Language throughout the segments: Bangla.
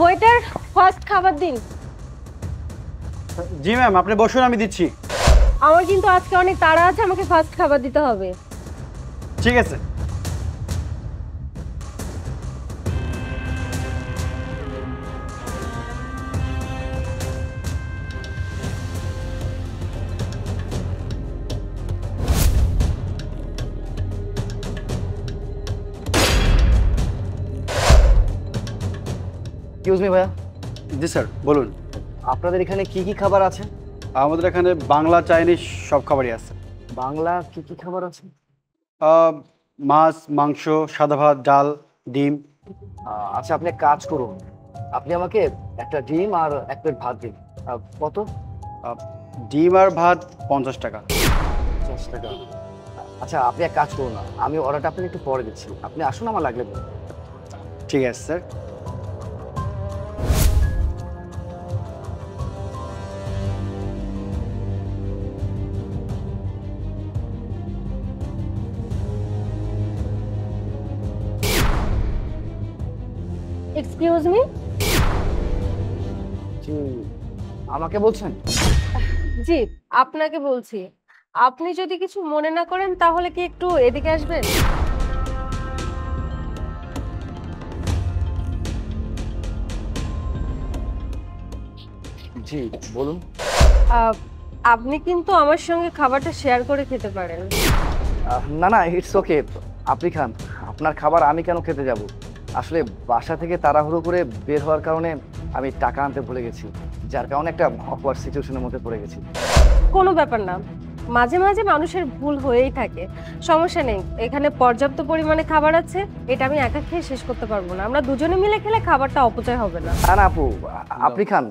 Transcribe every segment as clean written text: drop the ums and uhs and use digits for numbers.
ওয়েটার, ফার্স্ট খাবার দিন। জি ম্যাম, আপনি বসুন, আমি দিচ্ছি। আমার কিন্তু আজকে অনেক তাড়া আছে, আমাকে ফার্স্ট খাবার দিতে হবে। ঠিক আছে। এক্সকিউজ মি ভাইয়া, জি স্যার, বলুন। আপনাদের এখানে কি কি খাবার আছে? আমাদের এখানে বাংলা চাইনিজ সব খাবারই আছে। বাংলা কি কি খাবার আছে? মাছ, মাংস, সাদা ভাত, ডাল, ডিম। আচ্ছা, আপনি এক কাজ করুন, আপনি আমাকে একটা ডিম আর এক প্লেট ভাত দিন। কত? ডিম আর ভাত 50 টাকা। 50 টাকা। আচ্ছা, আপনি এক কাজ করুন না, আমি অর্ডারটা আপনাকে একটু পরে দিচ্ছি, আপনি আসুন, আমার লাগলে বলুন। ঠিক আছে স্যার। Excuse me. জি, আমাকে বলছেন? জি, আপনাকে বলছি। আপনি যদি কিছু মনে না করেন তাহলে কি একটু এদিকে আসবেন? জি, বলুন। আহ, আপনি কিন্তু আমার সঙ্গে খাবারটা শেয়ার করে খেতে পারেন। না না, ইটস ওকে, আপনি খান। আপনার খাবার আমি কেন খেতে যাব? আসলে বাসা থেকে তাড়াহুড়ো করে বের হওয়ার কারণে আমি টাকা আনতে ভুলে গেছি, যার কারণে একটা অকওয়ার্ড সিচুয়েশনের মধ্যে পড়ে গেছি। কোনো ব্যাপার না, মাঝে মাঝে মানুষের ভুল হয়েই থাকে। সমস্যা নেই, এখানে পর্যাপ্ত পরিমাণে খাবার আছে। এটা আমি একা খেয়ে শেষ করতে পারবো না, আমরা দুজনে মিলে খেলে খাবারটা অপচয় হবে না। না না আপু, আপনি খান,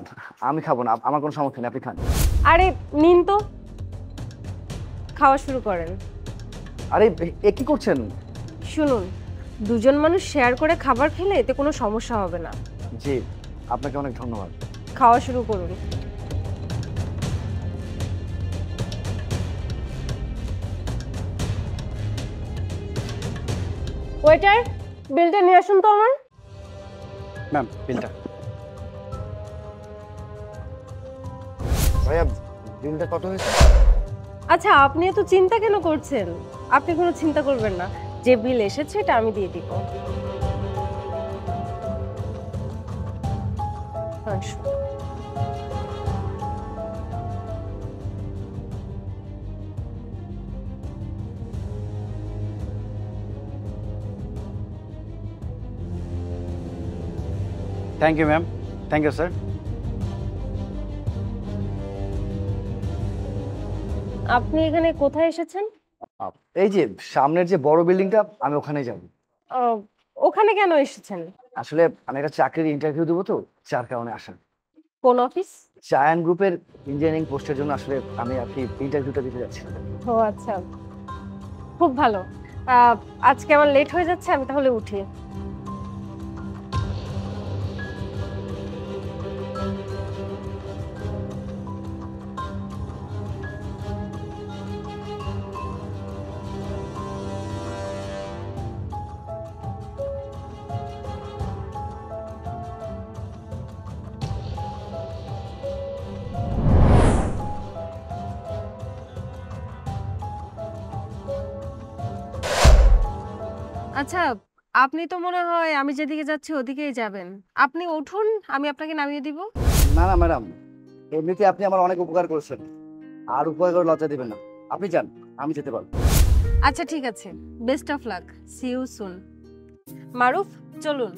আমি খাবো না, আমার কোনো সমস্যা নেই, আপনি খান। আরে নিন তো, খাওয়া শুরু করেন। আরে এ কি করছেন? শুনুন, দুজন মানুষ শেয়ার করে খাবার খেলে এতে কোনো সমস্যা হবে না। জি, আপনাকে অনেক ধন্যবাদ। খাওয়া শুরু করুন। ওয়েটার, বিলটা নিয়ে আসুন তো আমার। ম্যাম, বিলটা। ভাইয়া, বিলটা কত হয়েছে? আচ্ছা, আপনি এত চিন্তা কেন করছেন? আপনি কোনো চিন্তা করবেন না, যে বিল এসেছে এটা আমি দিয়ে দিব। আসুন। Thank you ma'am, thank you sir. আপনি এখানে কোথায় এসেছেন? এই যে সামনের যে বড় বিল্ডিংটা, আমি ওখানেই যাব। আহ, ওখানে কেন এসেছেন? আসলে আমি একটা চাকরির ইন্টারভিউ দেবো তো, যার কারণে আসা। কোন অফিস? চায়ান গ্রুপের ইঞ্জিনিয়ারিং পোস্টের জন্য আসলে আমি আর কি ইন্টারভিউটা দিতে যাচ্ছি। ও আচ্ছা, খুব ভালো। আহ, আজকে আমার লেট হয়ে যাচ্ছে, আমি তাহলে উঠি। আচ্ছা, আপনি তো মনে হয় আমি যেদিকে যাচ্ছি ওদিকেই যাবেন। আপনি উঠুন, আমি আপনাকে নামিয়ে দিব। না না ম্যাডাম, এমনিতে আপনি আমার অনেক উপকার করেছেন, আর উপকার করে লজ্জা দিবেন না। আপনি যান, আমি যেতে পারবো। আচ্ছা ঠিক আছে, best of luck, see you soon. Maruf, চলুন।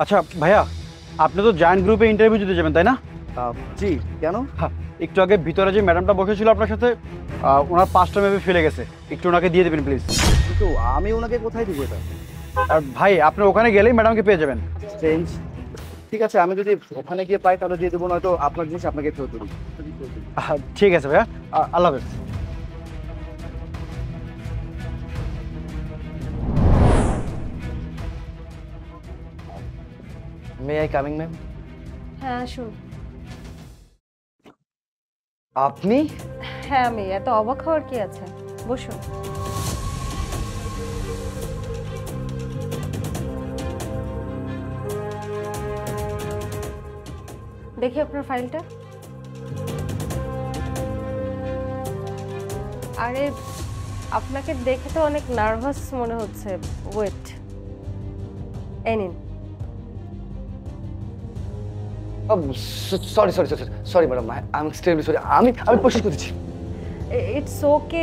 আচ্ছা ভাইয়া, আপনি তো জায়ান্ট গ্রুপে ইন্টারভিউ দিতে যাবেন, তাই না? জি, কেন? হ্যাঁ, একটু আগে ভিতরে যে ম্যাডামটা বসেছিল আপনার সাথে, ওনার 5টা মেপে ফেলে গেছে, একটু ওনাকে দিয়ে দেবেন প্লিজ। কিন্তু আমি ওনাকে কোথায় দিব এটা? আর ভাই, আপনি ওখানে গেলেই ম্যাডামকে পেয়ে যাবেন। চেঞ্জ। ঠিক আছে, আমি যদি ওখানে গিয়ে পাই তাহলে দিয়ে দেবো, নয়তো আপনার জিনিস আপনাকে ফেরত দেবো। ঠিক আছে ভাইয়া, আল্লাহ হাফেজ। May I coming ma'am? হ্যাঁ আসুন। আপনি? হ্যাঁ আমি, এত অবাক হওয়ার কি আছে, বসুন। দেখি আপনার ফাইলটা। আরে আপনাকে দেখে তো অনেক নার্ভাস মনে হচ্ছে। ওয়েট, এই নিন। Sorry sorry sorry sorry madam, I am extremely sorry. আমি আমি পরিষ্কার করছি। ইটস ওকে,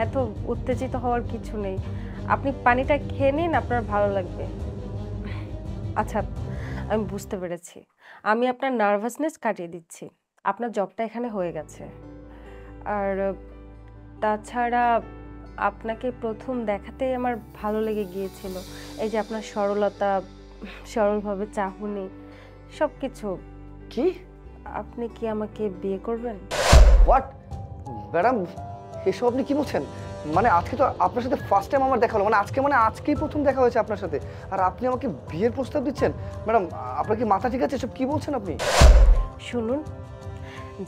এত উত্তেজিত হওয়ার কিছু নেই। আপনি পানিটা খেয়ে নিন, আপনার ভালো লাগবে। আচ্ছা, আমি বুঝতে পেরেছি। আমি আপনার নার্ভাসনেস কাটিয়ে দিচ্ছি। আপনার জবটা এখানে হয়ে গেছে। আর তাছাড়া আপনাকে প্রথম দেখাতেই আমার ভালো লেগে গিয়েছিল। এই যে আপনার সরলতা, সরলভাবে চাহনি, সব কিছু। কি? আপনি কি আমাকে বিয়ে করবেন? হোয়াট ম্যাডাম, এসব আপনি কি বলছেন? মানে আজকে তো আপনার সাথে ফার্স্ট টাইম আমার দেখা হলো, মানে আজকেই প্রথম দেখা হয়েছে আপনার সাথে, আর আপনি আমাকে বিয়ের প্রস্তাব দিচ্ছেন? ম্যাডাম আপনার কি মাথা ঠিক আছে? এসব কি বলছেন আপনি? শুনুন,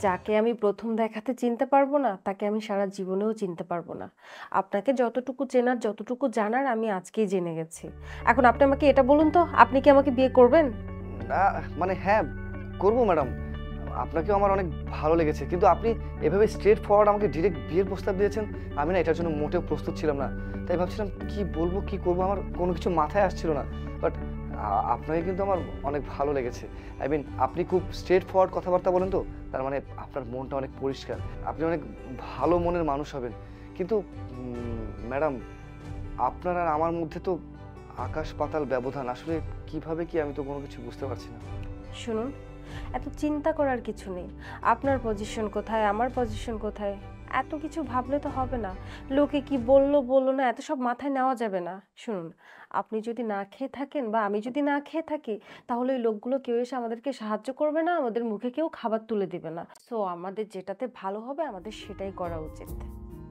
যাকে আমি প্রথম দেখাতে চিনতে পারবো না, তাকে আমি সারা জীবনেও চিনতে পারবো না। আপনাকে যতটুকু চেনার, যতটুকু জানার আমি আজকেই জেনে গেছি। এখন আপনি আমাকে এটা বলুন তো, আপনি কি আমাকে বিয়ে করবেন? না মানে হ্যাঁ করবো ম্যাডাম, আপনাকেও আমার অনেক ভালো লেগেছে, কিন্তু আপনি এভাবে স্ট্রেট ফরওয়ার্ড আমাকে ডিরেক্ট বিয়ের প্রস্তাব দিয়েছেন। আমি না এটার জন্য মোটেও প্রস্তুত ছিলাম না, তাই ভাবছিলাম কি বলবো কি করবো, আমার কোনো কিছু মাথায় আসছিল না। বাট আপনাকে কিন্তু আমার অনেক ভালো লেগেছে। আই মিন আপনি খুব স্ট্রেট ফরওয়ার্ড কথাবার্তা বলেন তো, তার মানে আপনার মনটা অনেক পরিষ্কার, আপনি অনেক ভালো মনের মানুষ হবেন। কিন্তু ম্যাডাম, আপনার আর আমার মধ্যে তো আকাশ পাতাল ব্যবধান, আসলে কিভাবে কি আমি তো কোনো কিছু বুঝতে পারছি না। শুনুন, এত চিন্তা করার কিছু নেই। আপনার পজিশন কোথায়, আমার পজিশন কোথায়, এত কিছু ভাবলে তো হবে না। লোকে কি বললো বললো না, এত সব মাথায় নেওয়া যাবে না। শুনুন, আপনি যদি না খেয়ে থাকেন বা আমি যদি না খেয়ে থাকি, তাহলে ওই লোকগুলো কেউ এসে আমাদেরকে সাহায্য করবে না, আমাদের মুখে কেউ খাবার তুলে দিবে না। সো আমাদের যেটাতে ভালো হবে আমাদের সেটাই করা উচিত।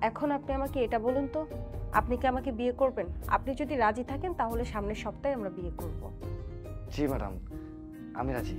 এখন আপনি আমাকে এটা বলুন তো, আপনি কি আমাকে বিয়ে করবেন? আপনি যদি রাজি থাকেন তাহলে সামনের সপ্তাহে আমরা বিয়ে করব। জি ম্যাডাম, আমি রাজি।